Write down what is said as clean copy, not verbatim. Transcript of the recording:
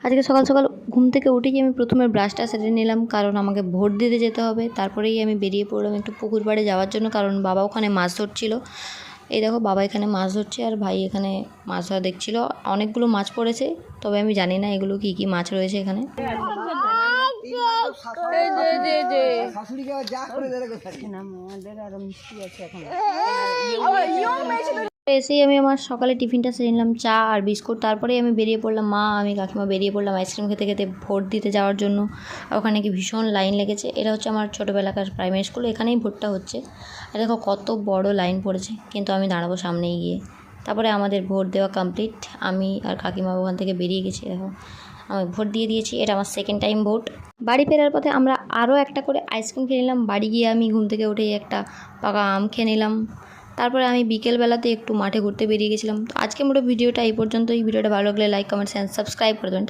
আজকে সকাল সকাল ঘুম থেকে উঠেই আমি প্রথমে ব্রাশটা সেরে নিলাম, কারণ আমাকে ভোট দিতে যেতে হবে। তারপরেই আমি বেরিয়ে পড়লাম একটু পুকুর পাড়ে যাওয়ার জন্য, কারণ বাবা ওখানে মাছ ধরছিল। এই দেখো বাবা এখানে মাছ ধরছে আর ভাই এখানে মাছ ধরা দেখছিল। অনেকগুলো মাছ পড়েছে, তবে আমি জানি না এগুলো কি কি মাছ রয়েছে এখানে। এসেই আমি আমার সকালে টিফিনটা সেরে নিলাম, চা আর বিস্কুট। তারপরে আমি বেরিয়ে পড়লাম, মা আমি কাকিমা বেরিয়ে পড়লাম আইসক্রিম খেতে খেতে ভোট দিতে যাওয়ার জন্য। আর ওখানে কি ভীষণ লাইন লেগেছে। এটা হচ্ছে আমার ছোটোবেলাকার প্রাইমারি স্কুল, এখানেই ভোটটা হচ্ছে। আর দেখো কত বড় লাইন পড়েছে, কিন্তু আমি দাঁড়াবো সামনেই গিয়ে। তারপরে আমাদের ভোট দেওয়া কমপ্লিট, আমি আর কাকিমা ওখান থেকে বেরিয়ে গেছি। দেখো আমি ভোট দিয়ে দিয়েছি, এটা আমার সেকেন্ড টাইম ভোট। বাড়ি ফেরার পথে আমরা আরও একটা করে আইসক্রিম খেয়ে নিলাম। বাড়ি গিয়ে আমি ঘুম থেকে উঠেই একটা পাকা আম খেয়ে নিলাম। তারপরে আমি বিকেলবেলাতে একটু মাঠে ঘুরতে বেরিয়ে গেছিলাম। তো আজকে মোটো ভিডিওটা এই পর্যন্ত। এই ভিডিওটা ভালো লাগলে লাইক, কমেন্টস অ্যান্ড সাবস্ক্রাইব করে দেবেন।